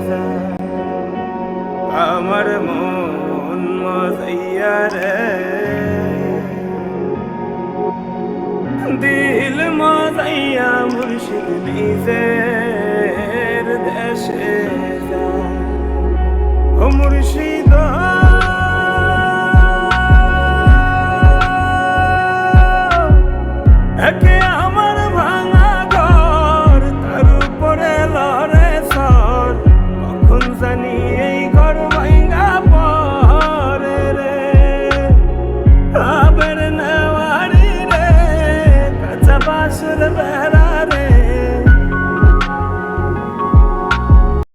যায় আমার মন মজাইয়া রে দিল মজাইয়া মুর্শিদ নিজের দেশে যায় ও মুর্শিদ একে